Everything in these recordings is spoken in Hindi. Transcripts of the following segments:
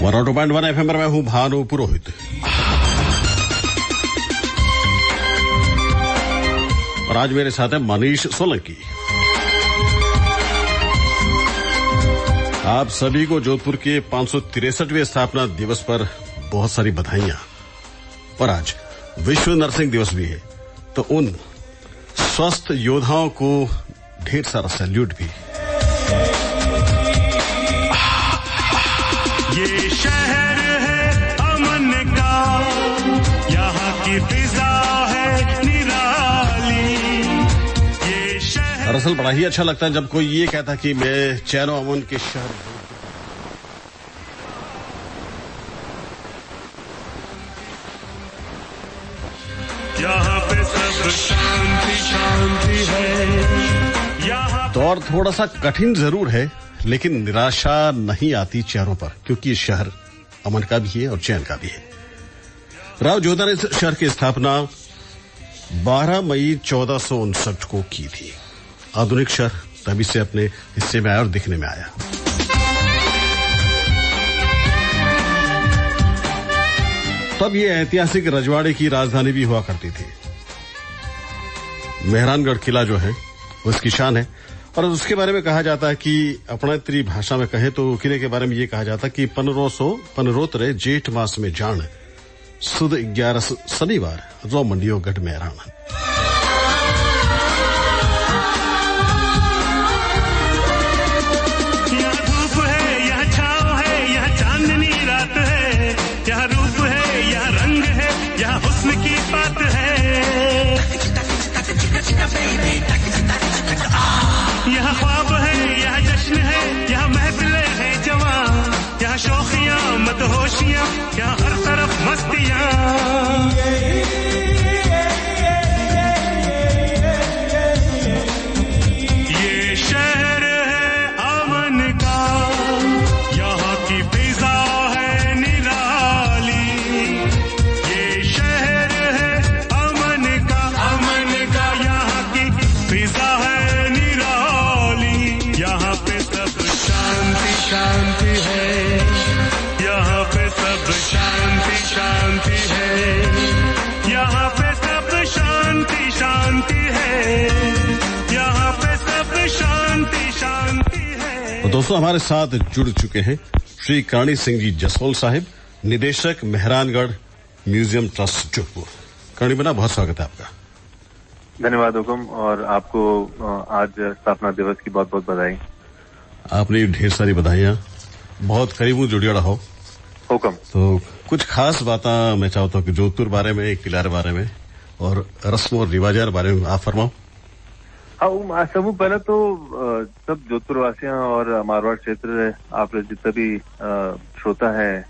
102.1 FM पर मैं हूं भानु पुरोहित और आज मेरे साथ है मनीष सोलंकी। आप सभी को जोधपुर के 563वें स्थापना दिवस पर बहुत सारी बधाइयां। और आज विश्व नर्सिंग दिवस भी है, तो उन स्वस्थ योद्धाओं को ढेर सारा सैल्यूट भी। ये शहर है अमन का, यहाँ की फिजा है निराली। ये शहर दरअसल बड़ा ही अच्छा लगता है जब कोई ये कहता कि मैं चैनो अमन के शहर हूं। यहाँ पे सब शांति शांति है। यहाँ दौर थोड़ा सा कठिन जरूर है, लेकिन निराशा नहीं आती चेहरों पर, क्योंकि ये शहर अमन का भी है और चैन का भी है। राव जोधा ने इस शहर की स्थापना 12 मई 1459 को की थी। आधुनिक शहर तभी से अपने हिस्से में आया और दिखने में आया। तब ये ऐतिहासिक रजवाड़े की राजधानी भी हुआ करती थी। मेहरानगढ़ किला जो है वो इसकी शान है, और उसके बारे में कहा जाता है कि अपनात्री भाषा में कहे तो किले के बारे में ये कहा जाता है कि 1515 जेठ मास में जान सुद 11 शनिवार रो मंडियो गढ़ मेहरान। यहाँ धूप है, यहाँ छाँव है, यहाँ चांदनी रात है। यहाँ रूप है, यहाँ रंग है, यहाँ हुस्न की बात है। यहाँ ख्वाब है, यहाँ जश्न है, यहाँ महफिलें हैं जवां। यहाँ शौखियाँ मदहोशियाँ, यहाँ हर तरफ मस्तियाँ। ये शहर है अमन का, यहाँ की फिजा है निराली। ये शहर है अमन का, यहाँ की फिजा है निराली। यहाँ पे सब शांति शांति है, यहाँ पे सब शांति शांति है, यहाँ पे सब शांति शांति है, यहाँ पे सब शांति शांति है। तो दोस्तों हमारे साथ जुड़ चुके हैं श्री करणी सिंह जी जसोल साहिब, निदेशक मेहरानगढ़ म्यूजियम ट्रस्ट जोधपुर। करणी बना, बहुत स्वागत है आपका। धन्यवाद हुकुम, और आपको आज स्थापना दिवस की बहुत बहुत बधाई। आपने ढेर सारी बधाइयां, बहुत करीबों जुड़िया रहो हुकुम। तो कुछ खास बातें मैं चाहता हूँ कि जोधपुर बारे में, किला के बारे में और रस्म और रिवाजा बारे में आप फरमाओ। हाँ, सब पहले तो सब जोधपुर वासियों और मारवाड़ क्षेत्र आप जितना भी श्रोता है,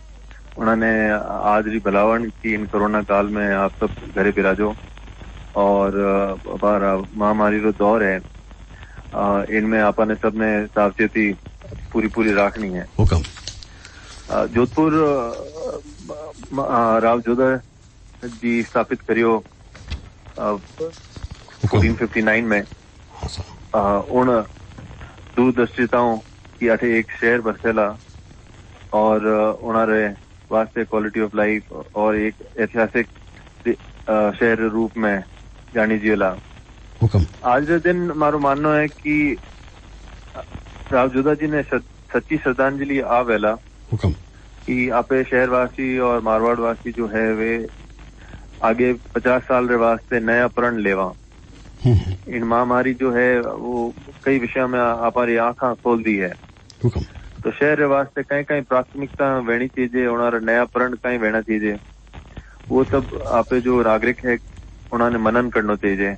उन्होंने आज री भलावण की इन कोरोना काल में आप सब घरे बिराजो, और महामारी रो दौर है, इनमें आपने सबने सावचेती पूरी राखनी है। हुकम। जोधपुर राव जोधा जी स्थापित करियो 1459 में। उन दूरदर्शिताओं की अठे एक शहर बसेला, और उन्हारे वास्ते क्वालिटी ऑफ लाइफ और एक ऐतिहासिक शहर रूप में जानी जियला। आज के दिन मारो मानना है कि राव जोधा जी ने सच्ची श्रद्धांजलि आ वेला कि आपे शहरवासी और मारवाड़वासी जो है वे आगे 50 साल रे वास्ते नया प्रण लेवा। इन महामारी जो है वो कई विषयों में हमारी आंखा खोल दी है, तो शहर रे वास्ते कहीं प्राथमिकता वेणी चीजें, उन्होंने नया प्रण कहीं वेना चीजें, वो सब आपे जो नागरिक है उन्होंने मनन करना चाहिए।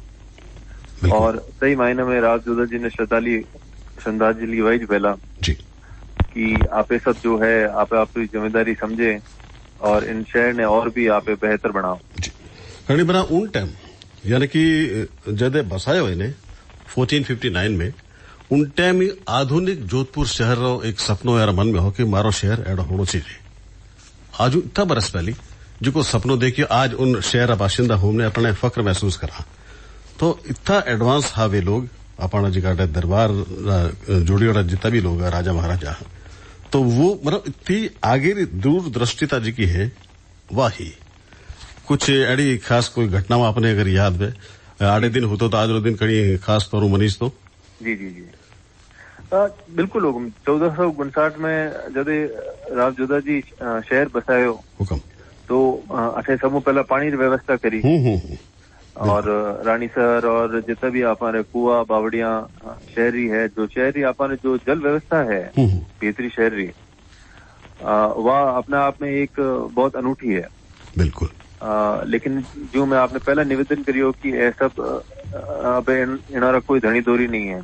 और सही मायने में राव जोधा जी ने श्रद्धांजलि वही पहला कि आपे सब जो है आपे आपकी जिम्मेदारी समझे और इन शहर ने और भी आपे बेहतर बनाओ। करणी बना उन टाइम यानी कि जदे बसायो है 1459 में, उन टाइम आधुनिक जोधपुर शहर रो एक सपनो यार मन में हो कि मारो शहर एडो होना चाहिए। आज इतना बरस पहली जो को सपनों देखियो आज उन शहर बाशिंदा हमने अपने फक्र महसूस करा, तो इतना एडवांस हा वे लोग अपना जिका दरबार जोड़ियोड़ा जितना भी लोग राजा महाराजा, तो वो मतलब इतनी आगे दूरदृष्टिता जी की है वाही कुछ अड़ी खास कोई घटना आपने अगर याद है आड़े दिन होतो तो आज रो दिन कड़ी खास तौर मनीष तो जी जी जी बिल्कुल 1459 में जदे राव जोधा जी शहर बसायो हुक्म तो अठे सबू पहला पानी की व्यवस्था करी और रानीसर और जितना भी हमारे कुआ बावड़िया शहरी है जो शहरी हमारे जो जल व्यवस्था है बेहतरी शहरी वह अपने आप में एक बहुत अनूठी है बिल्कुल लेकिन जो मैं आपने पहला निवेदन करियो कि ये सब अब इनारा कोई धनी दोरी नहीं है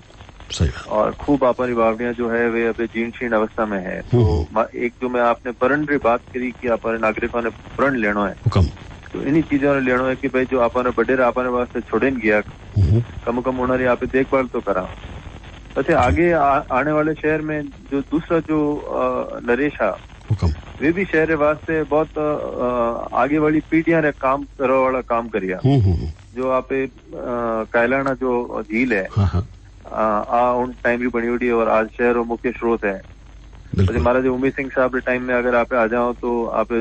सही और खूब हमारी बावड़ियां जो है वे अभी जीर्ण शीर्ण अवस्था में है तो एक जो मैं आपने प्रण की बात करी कि हमारे नागरिकों ने प्रण लेना है हुक्म तो इन्हीं चीजों ने लेना है कि भाई जो आपने बडेरा आपने वास्ते छोड़ेन गया कम उन्होंने यहाँ पे देखभाल तो करा वैसे आगे आने वाले शहर में जो दूसरा जो नरेशा वे भी शहर वास्ते बहुत आगे वाली पीढ़ियां ने काम करो वाला काम करिया जो आप कायलाना जो झील है उन टाइम भी बनी हुई और आज शहर और मुख्य स्रोत है महाराज उमेश सिंह साहब के टाइम में अगर आप आ जाओ तो आप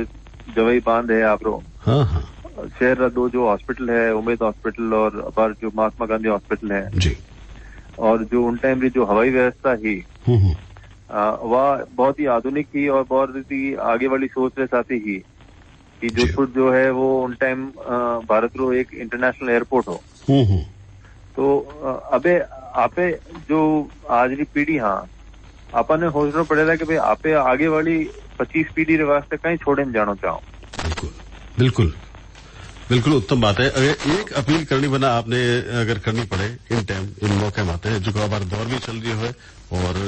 जवई बांध है आप रो शहर दो जो हॉस्पिटल है उमेद हॉस्पिटल और अपार जो महात्मा गांधी हॉस्पिटल है जी और जो उन टाइम की जो हवाई व्यवस्था ही वह बहुत ही आधुनिक थी और बहुत ही आगे वाली सोच के साथ ही कि जोधपुर जो है वो उन टाइम भारत रो एक इंटरनेशनल एयरपोर्ट हो तो अबे आपे जो आज की पीढ़ी हाँ आपने सोचना पड़ेगा कि भाई आपे आगे वाली 25 पीढ़ी के वास्ते कहीं छोड़े जाना चाहो बिल्कुल बिल्कुल उत्तम बात है अगर एक अपील करनी बना आपने अगर करनी पड़े इन टाइम इन मौके में आते हैं जो हमारा दौर भी चल रही है और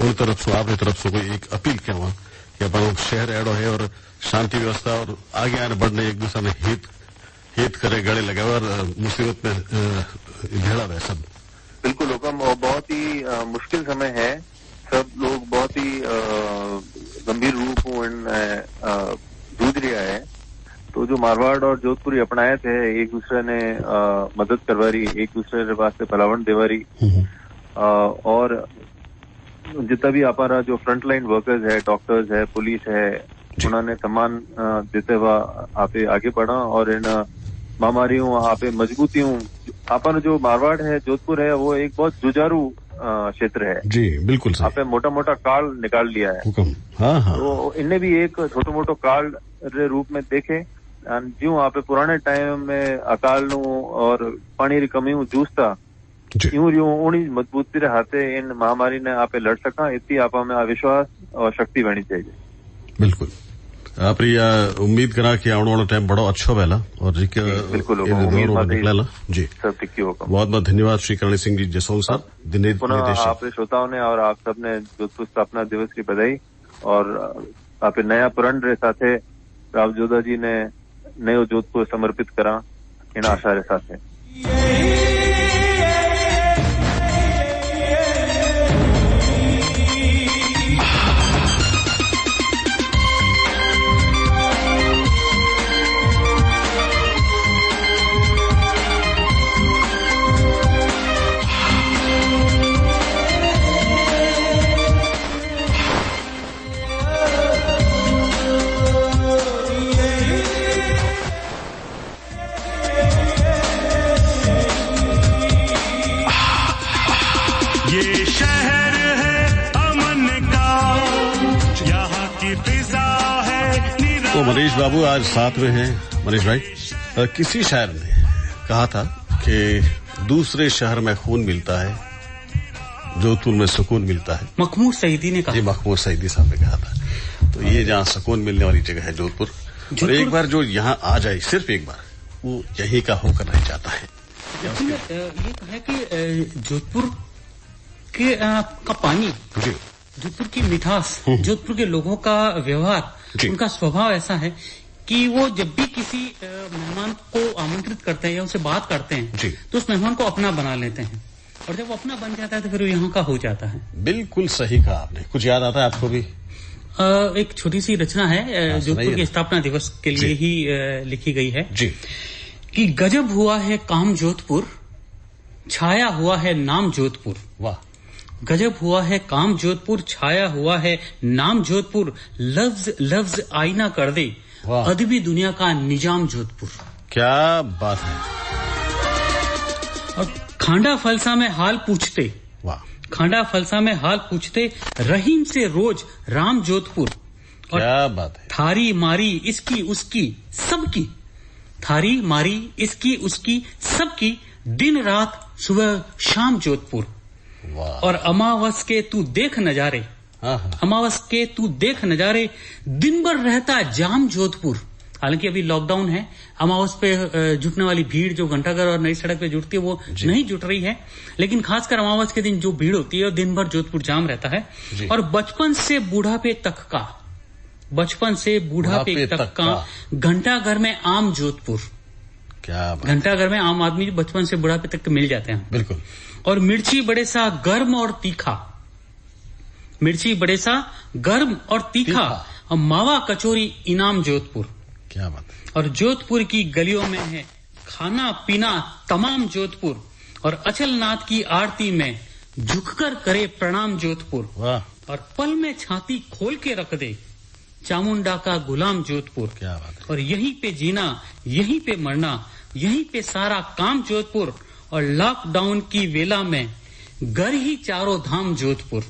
उन तरफ से आपकी तरफ से कोई एक अपील क्या हुआ कि अपन शहर एड़ो है और शांति व्यवस्था और आगे आने बढ़ने एक दूसरे में हित करे गले लगे और मुसीबत में घेड़ा हुआ सब बिल्कुल हुक्म और बहुत ही मुश्किल समय है सब लोग बहुत ही गंभीर रूप जूझ रहा है तो जो मारवाड़ और जोधपुरी अपनाए थे एक दूसरे ने मदद करवा रही एक दूसरे के वास्ते भलावण देवा रही और जितना भी हमारा जो फ्रंट लाइन वर्कर्स है डॉक्टर्स है पुलिस है उन्होंने सम्मान देते हुआ आप आगे बढ़ा और इन महामारियों आप मजबूतियों आपका जो मारवाड़ है जोधपुर है वो एक बहुत जुझारू क्षेत्र है जी बिल्कुल आपने मोटा मोटा काल निकाल लिया है तो इनने भी एक छोटो मोटो काल रे रूप में देखे जो आप पुराने टाइम में अकाल और पानी की कमी जूझता यूं मजबूती रे हाथे इन महामारी ने आप लड़ सका इतनी आप में विश्वास और शक्ति बनी चाहिए बिल्कुल आप उम्मीद करा कि आने वाला टाइम बड़ा अच्छा पहला और बिल्कुल निकला जी सब टिक्की होगा बहुत बहुत धन्यवाद श्री करणी सिंह जी जसोल साहब पुनः आप श्रोताओं ने और आप सबने जोधपुर स्थापना दिवस की बधाई और आप नया प्रण रे साथे राव जोधा जी ने नयो जोधपुर समर्पित करा इन आशा रे साथे तो मनीष बाबू आज साथ में हैं मनीष भाई किसी शायर ने कहा था कि दूसरे शहर में खून मिलता है जोधपुर में सुकून मिलता है मखमूर सईदी ने कहा जी मखमूर सईदी साहब ने कहा था तो ये जहाँ सुकून मिलने वाली जगह है जोधपुर और एक बार जो यहाँ आ जाए सिर्फ एक बार वो यहीं का होकर रह जाता है ये कहा कि जोधपुर के का पानी जोधपुर की मिठास जोधपुर के लोगों का व्यवहार उनका स्वभाव ऐसा है कि वो जब भी किसी मेहमान को आमंत्रित करते हैं या उनसे बात करते हैं तो उस मेहमान को अपना बना लेते हैं और जब वो अपना बन जाता है तो फिर वो यहाँ का हो जाता है बिल्कुल सही कहा आपने कुछ याद आता है आपको भी एक छोटी सी रचना है जोधपुर के स्थापना दिवस के लिए ही लिखी गई है जी कि गजब हुआ है काम जोधपुर छाया हुआ है नाम जोधपुर वाह गजब हुआ है काम जोधपुर, छाया हुआ है नाम जोधपुर, लफ्ज लफ्ज आईना कर दे, अदबी दुनिया का निजाम जोधपुर। क्या बात है। और खांडा फलसा में हाल पूछते, वाह, खांडा फलसा में हाल पूछते, रहीम से रोज राम जोधपुर। और क्या बात है। थारी मारी इसकी उसकी सबकी, थारी मारी इसकी उसकी सबकी, दिन रात सुबह शाम जोधपुर। वाह। और अमावस के तू देख नजारे, अमावस के तू देख नजारे, दिन भर रहता जाम जोधपुर। हालांकि अभी लॉकडाउन है, अमावस पे जुटने वाली भीड़ जो घंटाघर और नई सड़क पे जुटती है वो नहीं जुट रही है, लेकिन खासकर अमावस के दिन जो भीड़ होती है दिन भर जोधपुर जाम रहता है। और बचपन से बूढ़ापे तक का, बचपन से बूढ़ापे तक का घंटाघर में आम जोधपुर। क्या बात। घंटाघर में आम आदमी बचपन से बुढ़ापे तक मिल जाते हैं। बिल्कुल। और मिर्ची बड़े सा गर्म और तीखा, मिर्ची बड़े सा गर्म और तीखा, और मावा कचौरी इनाम जोधपुर। क्या बात है। और जोधपुर की गलियों में है खाना पीना तमाम जोधपुर, और अचलनाथ की आरती में झुककर करे प्रणाम जोधपुर। वाह। और पल में छाती खोल के रख दे चामुंडा का गुलाम जोधपुर। क्या बात है। और यहीं पे जीना, यहीं पे मरना, यहीं पे सारा काम जोधपुर। और लॉकडाउन की वेला में घर ही चारों धाम जोधपुर।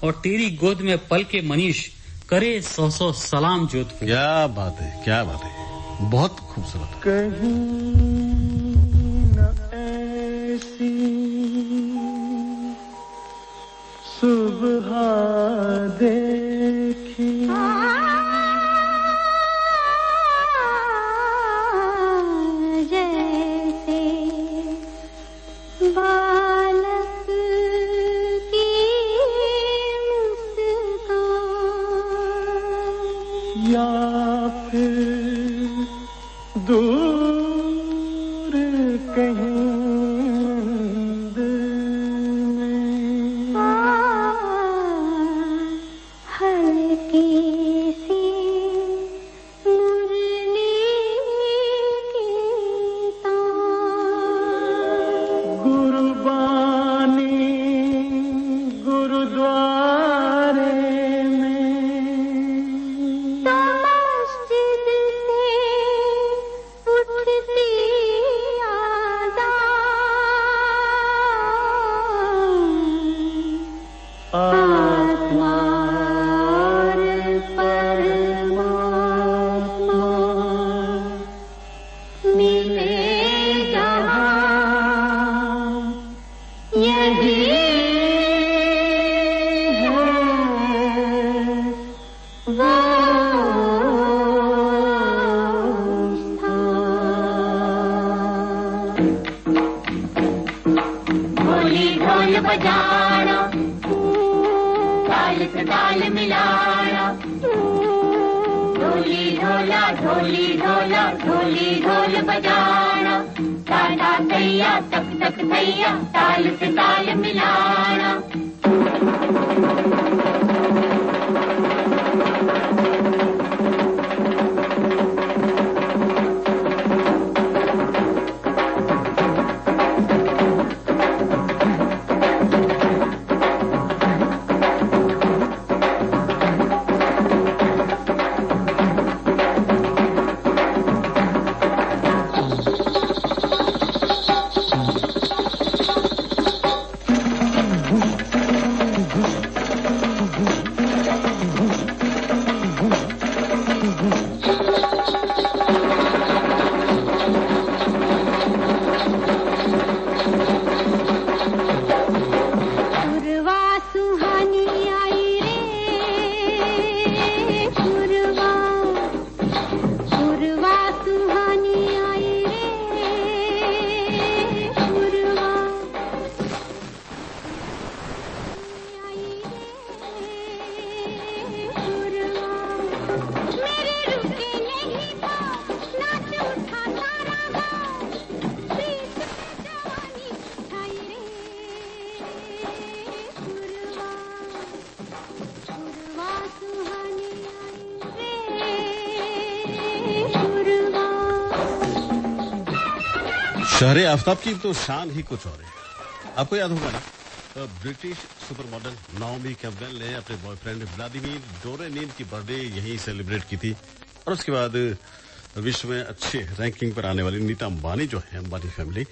और तेरी गोद में पल के मनीष करे 100 सलाम जोधपुर। क्या बात है, क्या बात है, बहुत खूबसूरत। कहीं न ऐसी सुबह देखी जैसे बालक की मुस्कान, या फिर दूर कहीं हल्की सी मुरली की तान, गुरबानी गुरुद्वारे में, तो मस्जिद से उठती आज़ान, आत्मा और परमात्मा मिले जहाँ, यही है वो स्थान। ढोली ढोल बजाना, ताल से ताल मिलाना, ढोली ढोला ढोली ढोला ढोली ढोल बजाना, ताला सैया तक तक सैया ताल से ताल मिलाना। शहरे आफ्ताब की तो शान ही कुछ और है। आपको याद होगा ना, British super model Naomi Campbell ने अपने बॉयफ्रेंड व्लादिमीर डोरेनिन की बर्थडे यहीं सेलिब्रेट की थी। और उसके बाद विश्व में अच्छे रैंकिंग पर आने वाली नीता अंबानी जो है, अंबानी फैमिली,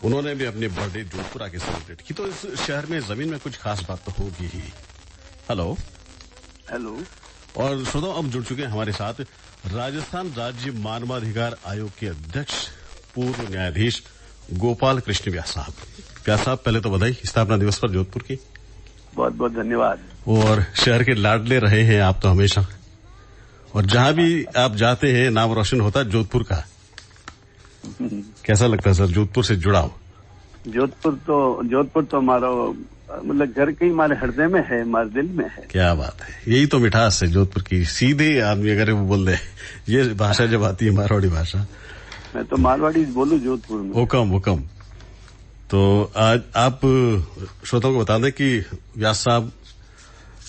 उन्होंने भी अपनी बर्थडे जोधपुर आके सेलिब्रेट की। तो इस शहर में जमीन में कुछ खास बात तो होगी ही। हेलो। और श्रोताओ, अब जुड़ चुके हैं हमारे साथ राजस्थान राज्य मानवाधिकार आयोग के अध्यक्ष पूर्व न्यायाधीश गोपाल कृष्ण व्यास साहब। व्यास साहब, पहले तो बधाई स्थापना दिवस पर जोधपुर की। बहुत बहुत धन्यवाद। और शहर के लाडले रहे हैं आप तो हमेशा, और जहां भी आप जाते हैं नाम रोशन होता है जोधपुर का। कैसा लगता है सर जोधपुर से जुड़ाव? जोधपुर तो हमारा मतलब घर के ही हमारे हृदय में है, हमारे दिल में है। क्या बात है, यही तो मिठास है जोधपुर की। सीधे आदमी अगर वो बोल दे, ये भाषा जब आती है मारवाड़ी भाषा, मैं तो मारवाड़ी बोलूं जोधपुर में। हुकम। तो आज आप श्रोताओं को बता दें कि व्यास साहब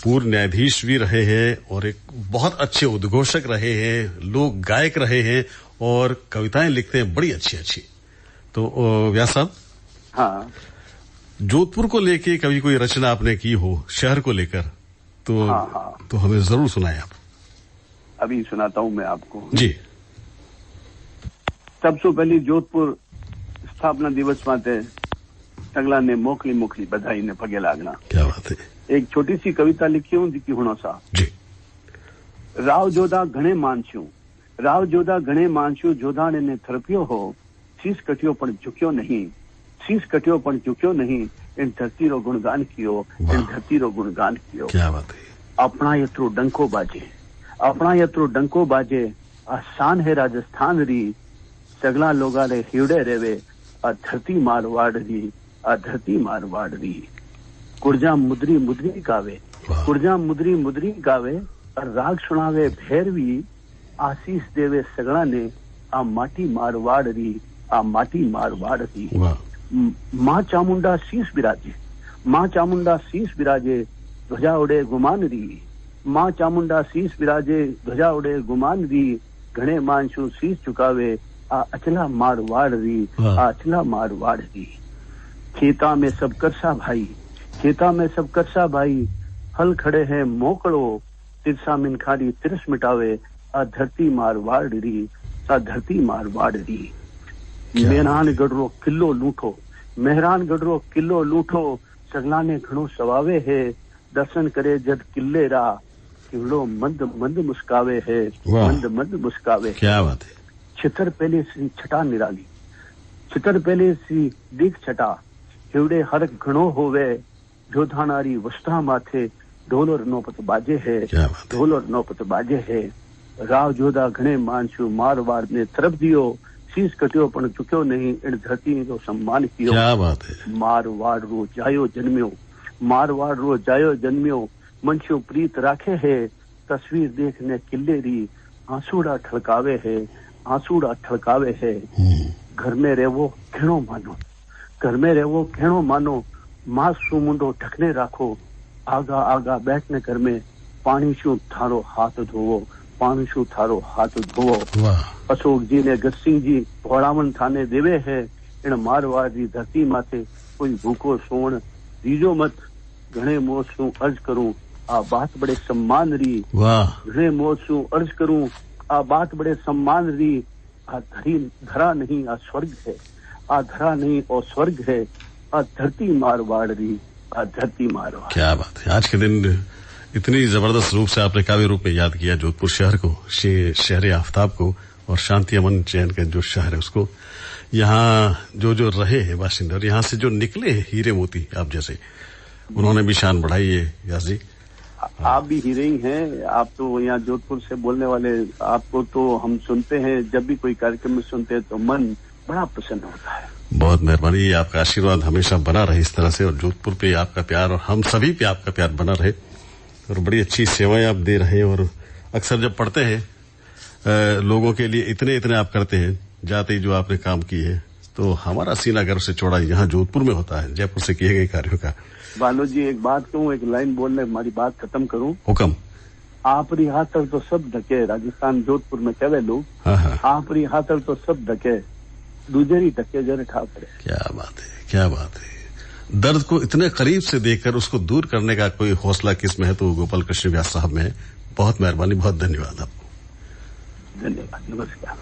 पूर्व न्यायाधीश भी रहे हैं और एक बहुत अच्छे उद्घोषक रहे हैं, लोक गायक रहे हैं और कविताएं लिखते हैं बड़ी अच्छी। तो व्यास साहब, हाँ, जोधपुर को लेके कभी कोई रचना आपने की हो शहर को लेकर तो हाँ। तो हमें जरूर सुनाएं आप। अभी सुनाता हूं मैं आपको जी। सबसे पहले जोधपुर स्थापना दिवस माते सगला ने मोकली बधाई ने पगे लागना। क्या बात है। एक छोटी सी कविता लिखी हूं जिकी हुणो सा जी। राव जोधा घणे मानस्यू जोधाने ने थरपियो हो, शीश कटियो पण झुक्यो नहीं, इन धरती रो गुणगान कियो। क्या बात है। अपना यत्रो डंको बाजे आसान है राजस्थान री, सगला लोगा रे हिवड़े रेवे आ धरती मारवाड़ री। कुर्जा मुद्री गावे और राग सुनावे भैरवी, आशीष देवे सगला ने आ माटी मारवाड़ री। माँ चामुंडा शीश बिराजे ध्वजा उड़े गुमान री। घणे मानसू शीश चुकावे आ अचला मारवाड़ री। खेता में सब करसा भाई, हल खड़े हैं मोकड़ो, तिरसा मिनखारी तिरस मिटावे आ धरती मारवाड़ री। मेहरानगढ़ किलो लूठो, सगला ने घणो सवावे है, दर्शन करे जद किले रा, किलो मंद मुस्कावे है। क्या बात है। छितर पहले सी दीख छटा, हिवड़े हरक घणो होवे, जोधानारी वस्त्रा माथे ढोलर नौपत बाजे है। राव जोधा घणे मानसू मारवाड़ ने तरफ दियो, शीश कटियो पण चुक्यो नहीं, इन धरती रो सम्मान कियो। क्या बात है। मारवाड़ रो जायो जन्मियो, मनस्यो प्रीत राखे है, तस्वीर देखने किले री, आंसूड़ा ठलकावे है। घर में रेवो घेणो मानो, मां सु मुंडो ढकने राखो, आगा बैठने घर में, पानी शू थारो हाथ धोवो। अशोक जी ने गज सिंह जी भोड़ावन थाने देवे है, इन मारवाड़ री धरती माथे कोई भूखो सोण दीजो मत। घणे मोह सु अर्ज करूं आ बात बड़े सम्मान री। आ धरा नहीं आ स्वर्ग है, आ धरती मारवाड़ री। क्या बात है। आज के दिन इतनी जबरदस्त रूप से आपने काव्य रूप में याद किया जोधपुर शहर को, शहर आफ्ताब को, और शांति अमन चैन का जो शहर है उसको। यहाँ जो रहे हैं बाशिंदे और यहाँ से जो निकले हैं हीरे मोती आप जैसे, उन्होंने भी शान बढ़ाई है। व्यास जी, आप भी हीरे ही हैं। आप तो यहाँ जोधपुर से बोलने वाले, आपको तो हम सुनते हैं, जब भी कोई कार्यक्रम में सुनते हैं तो मन बड़ा प्रसन्न होता है। बहुत मेहरबानी। आपका आशीर्वाद हमेशा बना रहे इस तरह से, और जोधपुर पे आपका प्यार और हम सभी पे आपका प्यार बना रहे, और बड़ी अच्छी सेवाएं आप दे रहे हैं। और अक्सर जब पढ़ते हैं लोगों के लिए इतने आप करते हैं, जाते ही जो आपने काम की है, तो हमारा सीना गर्व से चौड़ा यहाँ जोधपुर में होता है, जयपुर से किए गए कार्यों का। बालो जी, एक बात कहूँ, एक लाइन बोलने हमारी बात खत्म करूँ। हुक्म। आपरी हाथर तो सब ढके, राजस्थान जोधपुर में कहवे लोग, आपरी हाथर तो सब ढके, दूजेरी ढके जरे ठाकरे। क्या बात है। दर्द को इतने करीब से देखकर उसको दूर करने का कोई हौसला किसमें है तो गोपाल कृष्ण व्यास साहब में है। बहुत मेहरबानी, बहुत धन्यवाद आपको। धन्यवाद, नमस्कार।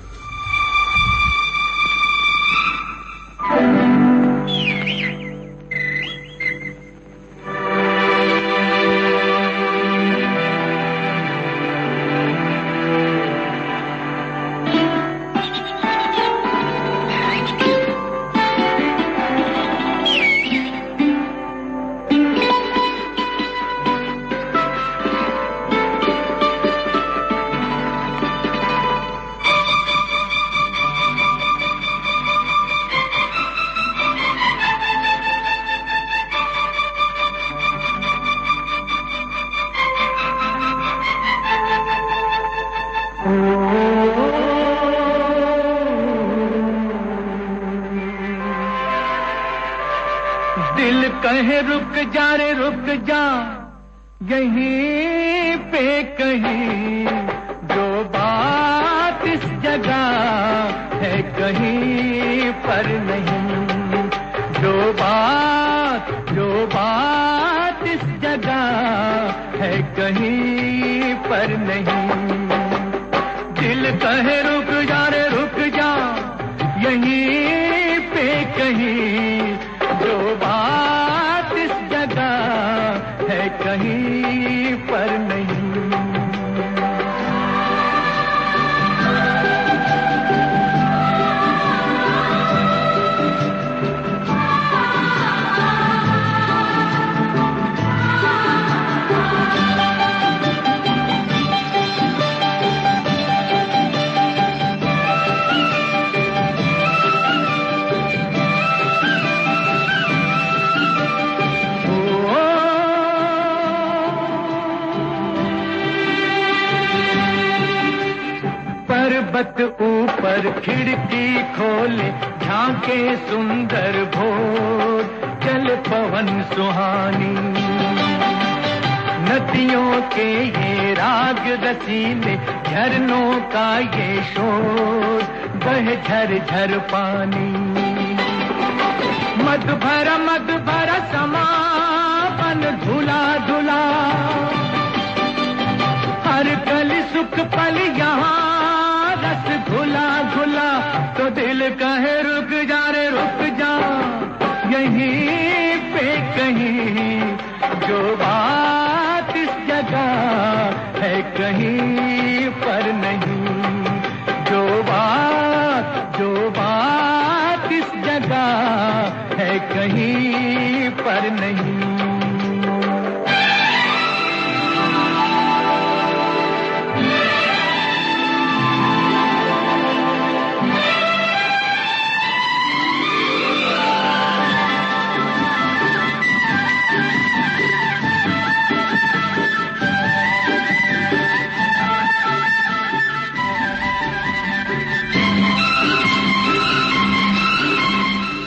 दिल कहे रुक जा रे रुक जा, यहीं पे कहीं जो बात इस जगह है कहीं पर नहीं, जो बात इस जगह है कहीं पर नहीं। दिल कहे रुक जा रे रुक जा, यहीं पे कहीं जो बात इस जगह है कहीं पर नहीं। पर्वत ऊपर खिड़की खोले झांके सुंदर भोर, चल पवन सुहानी नदियों के ये राग रसीले, झरनों का ये शोर, बह झर झर पानी। मद भरा समापन धुला धुला, हर कल सुख पल यहाँ रस घुला घुला। तो दिल कहे रुक जा रे रुक जा, यहीं पे कहीं जो बात इस जगह है कहीं पर नहीं, जो बात इस जगह है कहीं पर नहीं।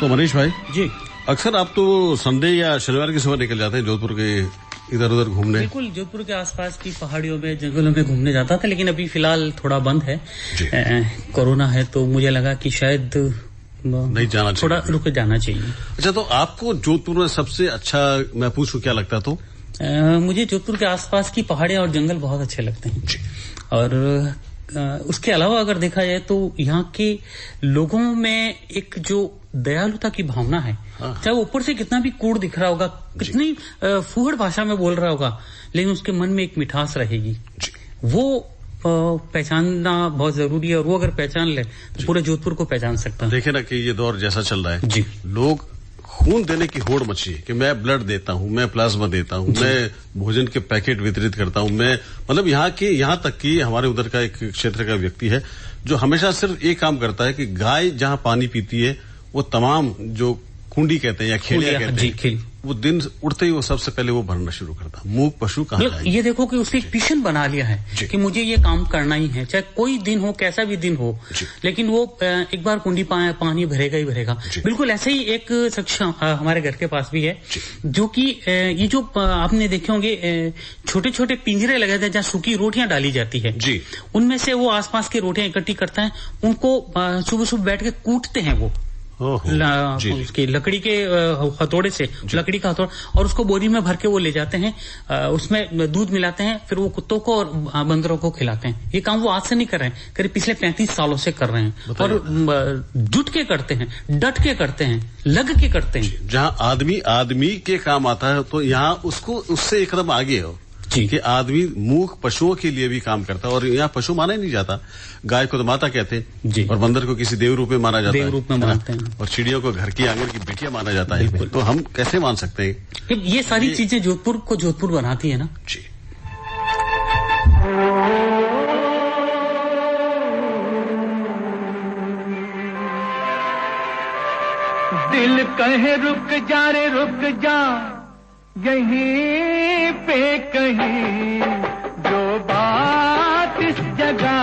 तो मनीष भाई जी, अक्सर आप तो संडे या शनिवार की सुबह निकल जाते हैं जोधपुर के इधर उधर घूमने। बिल्कुल, जोधपुर के आसपास की पहाड़ियों में जंगलों में घूमने जाता था, लेकिन अभी फिलहाल थोड़ा बंद है, कोरोना है, तो मुझे लगा कि शायद नहीं जाना चाहिए, थोड़ा रुक जाना चाहिए। अच्छा, तो आपको जोधपुर में सबसे अच्छा मैं पूछूं क्या लगता? तो मुझे जोधपुर के आसपास की पहाड़ियां और जंगल बहुत अच्छे लगते हैं। और उसके अलावा अगर देखा जाए तो यहाँ के लोगों में एक जो दयालुता की भावना है, चाहे वो ऊपर से कितना भी कूड़ दिख रहा होगा, कितनी फूहड़ भाषा में बोल रहा होगा, लेकिन उसके मन में एक मिठास रहेगी। वो पहचानना बहुत जरूरी है, और वो अगर पहचान ले तो पूरे जोधपुर को पहचान सकता है। देखे ना कि ये दौर जैसा चल रहा है जी, लोग खून देने की होड़ मची है कि मैं ब्लड देता हूं, मैं प्लाज्मा देता हूं, मैं भोजन के पैकेट वितरित करता हूं, मैं मतलब यहाँ तक कि हमारे उधर का एक क्षेत्र का व्यक्ति है जो हमेशा सिर्फ एक काम करता है कि गाय जहां पानी पीती है वो तमाम जो कुंडी कहते हैं या खेड़िया कहते हैं, वो दिन उठते ही वो सबसे पहले वो भरना शुरू करता। मूक पशु कहाँ जाएंगे? ये देखो कि उसने एक मिशन बना लिया है कि मुझे ये काम करना ही है, चाहे कोई दिन हो, कैसा भी दिन हो, लेकिन वो एक बार कुंडी पानी भरेगा ही भरेगा। बिल्कुल ऐसे ही एक शख्स हमारे घर के पास भी है, जो कि ये जो आपने देखे होंगे छोटे छोटे पिंजरे लगे थे जहाँ सूखी रोटियां डाली जाती है, उनमें से वो आसपास की रोटियां इकट्ठी करता है, उनको सुबह सुबह बैठ के कूटते हैं वो, उसकी लकड़ी के हथौड़े से, लकड़ी का हथौड़ा, और उसको बोरी में भर के वो ले जाते हैं, उसमें दूध मिलाते हैं, फिर वो कुत्तों को और बंदरों को खिलाते हैं। ये काम वो आज से नहीं कर रहे हैं, करीब पिछले 35 सालों से कर रहे हैं, और जुट के करते हैं, डट के करते हैं, लग के करते हैं। जहाँ आदमी के काम आता है, तो यहाँ उसको उससे एक कदम आगे हो कि आदमी मूक पशुओं के लिए भी काम करता है। और यहाँ पशु माना ही नहीं जाता, गाय को तो माता कहते हैं और बंदर को किसी देव रूप में माना जाता है, देव रूप में मानते हैं, और चिड़ियों को घर की आंगन की बिटिया माना जाता है। तो हम कैसे मान सकते हैं? ये सारी चीजें जोधपुर को जोधपुर बनाती है ना जी। दिल कहे रुक जा रे रुक जा, यहीं पे कहीं जो बात इस जगह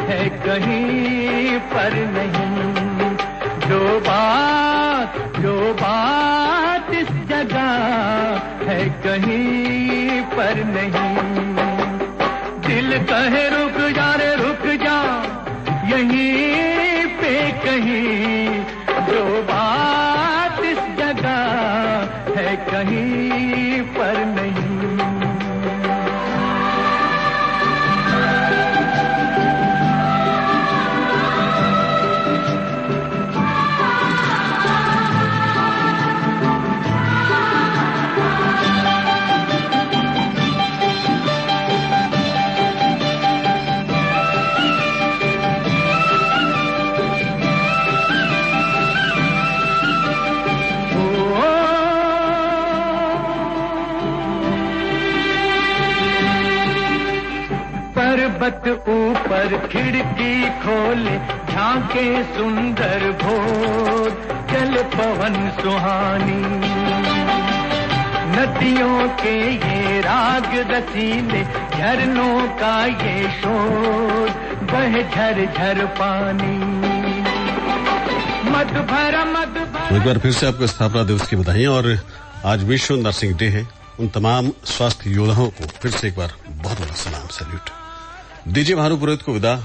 है कहीं पर नहीं, जो बात इस जगह है कहीं पर नहीं। दिल कहे रुक जा रे रुक जा, यहीं पे कहीं जो बात इस जगह है कहीं पर नहीं। पर्वत ऊपर खिड़की खोले झांके सुंदर भोर, चल पवन सुहानी नदियों के ये राग रसीले, झरनों का ये शोर, बहे झर झर पानी मद भरा मद भरा। एक बार फिर से आपको स्थापना दिवस की बधाई, और आज विश्व नर्सिंग डे है। उन तमाम स्वास्थ्य योद्धाओं को फिर से एक बार बहुत बड़ा सलाम, सैल्यूट दीजिए। भानु पुरोहित को विदा,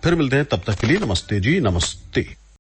फिर मिलते हैं, तब तक के लिए नमस्ते जी, नमस्ते।